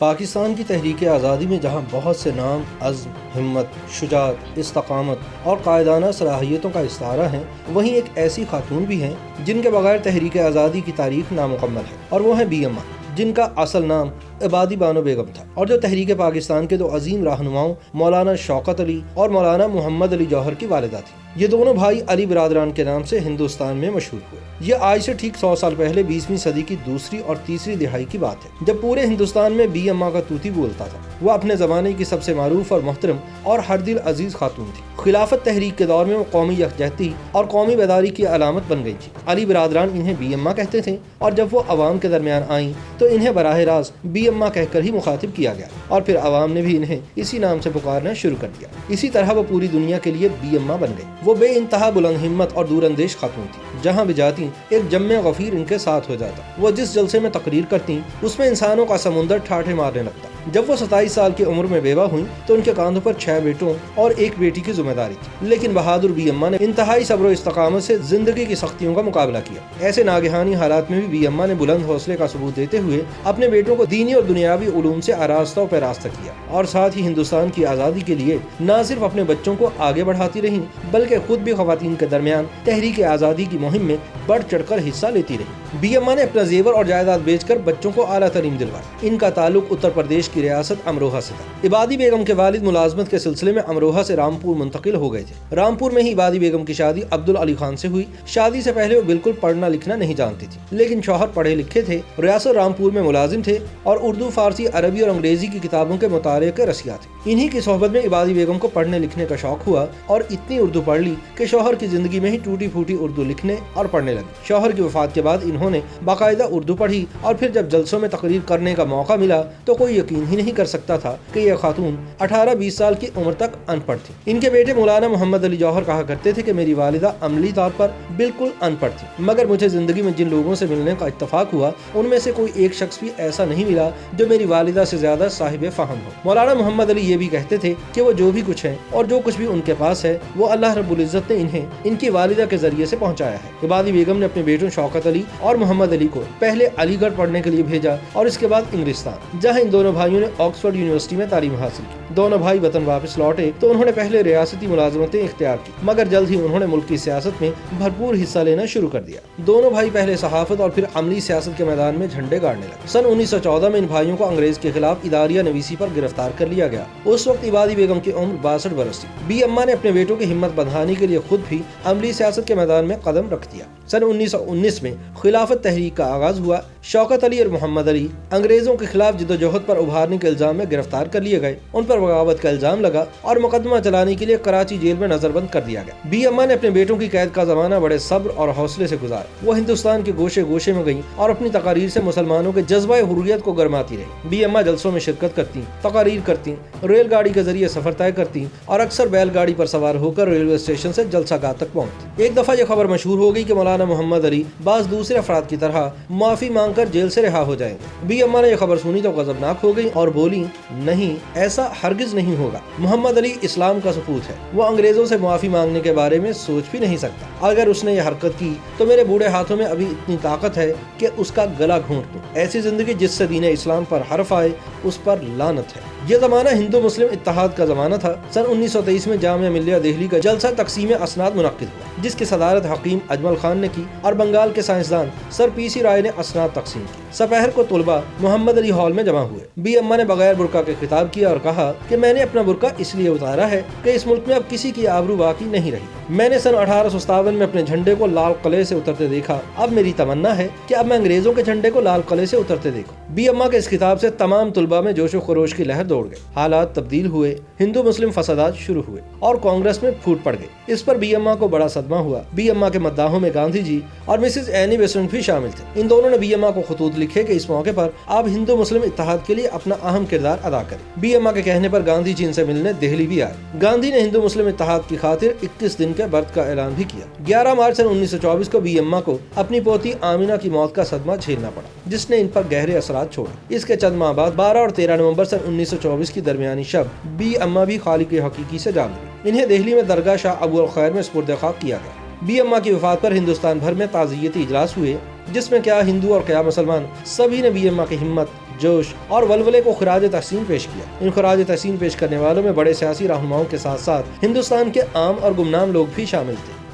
پاکستان کی تحریک آزادی میں جہاں بہت سے نام عزم، ہمت، شجاعت، استقامت اور قائدانہ صلاحیتوں کا استعارہ ہیں، وہیں ایک ایسی خاتون بھی ہیں جن کے بغیر تحریک آزادی کی تاریخ نامکمل ہے، اور وہ ہیں بی اما، جن کا اصل نام عبادی بانو بیگم تھا، اور جو تحریک پاکستان کے دو عظیم رہنماؤں مولانا شوکت علی اور مولانا محمد علی جوہر کی والدہ تھیں۔ یہ دونوں بھائی علی برادران کے نام سے ہندوستان میں مشہور ہوئے۔ یہ آج سے ٹھیک 100 سال پہلے 20ویں صدی کی دوسری اور تیسری دہائی کی بات ہے، جب پورے ہندوستان میں بی اما کا طوطی بولتا تھا۔ وہ اپنے زمانے کی سب سے معروف اور محترم اور ہر دل عزیز خاتون تھی۔ خلافت تحریک کے دور میں وہ قومی یکجہتی اور قومی بیداری کی علامت بن گئی تھی۔ علی برادران انہیں بی اما کہتے تھے، اور جب وہ عوام کے درمیان آئیں تو انہیں براہ راست بی اما کہہ کر ہی مخاطب کیا گیا، اور پھر عوام نے بھی انہیں اسی نام سے پکارنا شروع کر دیا۔ اسی طرح وہ پوری دنیا کے لیے بی اما بن گئی۔ وہ بے انتہا بلند ہمت اور دور اندیش خاتون تھی، جہاں بھی جاتی ایک جمع غفیر ان کے ساتھ ہو جاتا۔ وہ جس جلسے میں تقریر کرتی اس میں انسانوں کا سمندر ٹھاٹھے مارنے لگتا۔ جب وہ 27 سال کی عمر میں بیوہ ہوئیں تو ان کے کاندھوں پر 6 بیٹوں اور 1 بیٹی کی ذمہ داری تھی، لیکن بہادر بی اما نے انتہائی صبر و استقامت سے زندگی کی سختیوں کا مقابلہ کیا۔ ایسے ناگہانی حالات میں بھی بی اما نے بلند حوصلے کا ثبوت دیتے ہوئے اپنے بیٹوں کو دینی اور دنیاوی علوم سے آراستہ و پیراستہ کیا، اور ساتھ ہی ہندوستان کی آزادی کے لیے نہ صرف اپنے بچوں کو آگے بڑھاتی رہیں بلکہ خود بھی خواتین کے درمیان تحریک آزادی کی مہم میں بڑھ چڑھ کر حصہ لیتی رہی۔ بی اما نے اپنا زیور اور جائیداد بیچ کر بچوں کو اعلیٰ تعلیم دلوائی۔ ان کا تعلق اتر پردیش کی ریاست امروہہ سے تھا۔ عبادی بیگم کے والد ملازمت کے سلسلے میں امروہہ سے رامپور منتقل ہو گئے تھے۔ رامپور میں ہی عبادی بیگم کی شادی عبدالعلی خان سے ہوئی۔ شادی سے پہلے وہ بالکل پڑھنا لکھنا نہیں جانتی تھی، لیکن شوہر پڑھے لکھے تھے، ریاست رامپور میں ملازم تھے اور اردو، فارسی، عربی اور انگریزی کی کتابوں کے مطالعے کے رسیا تھے۔ انہی کی صحبت میں عبادی بیگم کو پڑھنے لکھنے کا شوق ہوا اور اتنی اردو پڑھ لی کہ شوہر کی زندگی میں ہی ٹوٹی پھوٹی اردو لکھنے اور پڑھنے لگی۔ شوہر کی وفات کے بعد انہوں نے باقاعدہ اردو پڑھی، اور پھر جب جلسوں میں تقریر کرنے کا موقع ملا تو کوئی یقین ہی نہیں کر سکتا تھا کہ یہ خاتون 18-20 سال کی عمر تک ان پڑھ تھی۔ ان کے بیٹے مولانا محمد علی جوہر کہا کرتے تھے کہ میری والدہ عملی طور پر بالکل ان پڑھ تھی، مگر مجھے زندگی میں جن لوگوں سے ملنے کا اتفاق ہوا ان میں سے کوئی ایک شخص بھی ایسا نہیں ملا جو میری والدہ سے زیادہ صاحب فہم ہو۔ مولانا محمد علی یہ بھی کہتے تھے کہ وہ جو بھی کچھ ہے اور جو کچھ بھی ان کے پاس ہے وہ اللہ رب العزت نے انہیں ان کی والدہ کے ذریعے سے پہنچایا ہے۔ عبادی بیگم نے اپنے بیٹوں شوکت علی اور محمد علی کو پہلے علی گڑھ پڑھنے کے لیے بھیجا اور اس کے بعد انگلستان، جہاں ان دونوں بھائیوں نے آکسفورڈ یونیورسٹی میں تعلیم حاصل کی۔ دونوں بھائی وطن واپس لوٹے تو انہوں نے پہلے ریاستی ملازمتیں اختیار کی، مگر جلد ہی انہوں نے ملکی سیاست میں بھرپور حصہ لینا شروع کر دیا۔ دونوں بھائی پہلے صحافت اور پھر عملی سیاست کے میدان میں جھنڈے گاڑنے لگے۔ سن 1914 میں ان بھائیوں کو انگریز کے خلاف اداریہ نویسی پر گرفتار کر لیا گیا۔ اس وقت عبادی بیگم کی عمر 62 برس تھی۔ بی اما نے اپنے بیٹوں کی ہمت بندھانے کے لیے خود بھی عملی سیاست کے میدان میں قدم رکھ دیا۔ سن 1919 میں خلافت تحریک کا آغاز ہوا۔ شوکت علی اور محمد علی انگریزوں کے خلاف جدوجہد پر ابھارنے کے الزام میں گرفتار کر لیے گئے۔ ان پر بغاوت کا الزام لگا اور مقدمہ چلانے کے لیے کراچی جیل میں نظر بند کر دیا گیا۔ بی اما نے اپنے بیٹوں کی قید کا زمانہ بڑے صبر اور حوصلے سے گزارا۔ وہ ہندوستان کے گوشے گوشے میں گئیں اور اپنی تقاریر سے مسلمانوں کے جذبہ حریت کو گرماتی رہی۔ بی اما جلسوں میں شرکت کرتی، تقاریر کرتی، ریل گاڑی کے ذریعے سفر طے کرتی اور اکثر بیل گاڑی پر سوار ہو کر ریلوے اسٹیشن سے جلسہ گاہ تک پہنچتی۔ ایک دفعہ یہ خبر مشہور ہو گئی کہ مولانا محمد علی بعض دوسرے افراد کی طرح معافی مانگ کر جیل سے رہا ہو جائیں گے۔ بی اما نے یہ خبر سنی تو غضبناک ہو گئی اور بولی، نہیں، ایسا ہرگز نہیں ہوگا۔ محمد علی اسلام کا سپوت ہے، وہ انگریزوں سے معافی مانگنے کے بارے میں سوچ بھی نہیں سکتا۔ اگر اس نے یہ حرکت کی تو میرے بوڑھے ہاتھوں میں ابھی اتنی طاقت ہے کہ اس کا گلا گھونٹ دوں۔ ایسی زندگی جس سے دین اسلام پر حرف آئے اس پر لعنت ہے۔ یہ زمانہ ہندو مسلم اتحاد کا زمانہ تھا۔ سن 1923 میں جامعہ ملیہ دہلی کا جلسہ تقسیم اسناد منعقد ہوا، جس کی صدارت حکیم اجمل خان نے کی اور بنگال کے سائنسدان سر پی سی رائے نے اسناد تقسیم کی۔ سپہر کو طلباء محمد علی ہال میں جمع ہوئے۔ بی اما نے بغیر برقع کے خطاب کیا اور کہا کہ میں نے اپنا برقع اس لیے اتارا ہے کہ اس ملک میں اب کسی کی آبرو باقی نہیں رہی۔ میں نے سن 1857 میں اپنے جھنڈے کو لال قلعے سے اترتے دیکھا، اب میری تمنا ہے کہ اب میں انگریزوں کے جھنڈے کو لال قلعے سے اترتے دیکھوں۔ بی اما کے اس خطاب سے تمام طلباء میں جوش و خروش کی لہر دوڑ گئی۔ حالات تبدیل ہوئے، ہندو مسلم فسادات شروع ہوئے اور کانگریس میں پھوٹ پڑ گئی۔ اس پر بی اما کو بڑا صدمہ ہوا۔ بی اما کے مداحوں میں گاندھی جی اور مسز اینی بیسنٹ بھی شامل تھے۔ ان دونوں نے بی اما کو خطوط لکھے کہ اس موقع پر آپ ہندو مسلم اتحاد کے لیے اپنا اہم کردار ادا کریں۔ بی اما کے کہنے پر گاندھی جی ان سے ملنے دہلی بھی آئے۔ گاندھی نے ہندو مسلم اتحاد کی خاطر 21 دن کے برت کا اعلان بھی کیا۔ 11 مارچ سن 1924 کو بی اما کو اپنی پوتی آمینہ کی موت کا صدمہ جھیلنا پڑا، جس نے ان پر گہرے اثرات چھوڑے۔ اس کے چند ماہ بعد 12 اور 13 نومبر سن 1924 کی درمیانی شب بی اما بھی خالق حقیقی سے جا ملی۔ انہیں دہلی میں درگاہ شاہ ابو الخیر میں سپرد خاک کیا گیا۔ بی اما کی وفات پر ہندوستان بھر میں تعزیتی اجلاس ہوئے جس میں کیا ہندو اور کیا مسلمان سبھی نے بی ایم ماں کی ہمت، جوش اور ولولے کو خراج تحسین پیش کیا۔ ان خراج تحسین پیش کرنے والوں میں بڑے سیاسی رہنماؤں کے ساتھ ساتھ ہندوستان کے عام اور گمنام لوگ بھی شامل تھے۔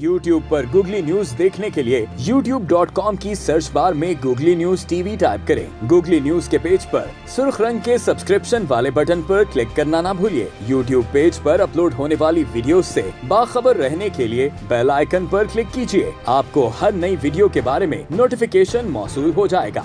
YouTube پر گوگلی نیوز دیکھنے کے لیے youtube.com کی سرچ بار میں googly news T V type کریں۔ گوگلی نیوز کے پیج پر سرخ رنگ کے سبسکرپشن والے بٹن پر کلک کرنا نہ بھولیے۔ YouTube پیج پر اپلوڈ ہونے والی ویڈیوز سے باخبر رہنے کے لیے بیل آئیکن پر کلک کیجیے۔ آپ کو ہر نئی ویڈیو کے بارے میں نوٹیفیکیشن موصول ہو جائے گا۔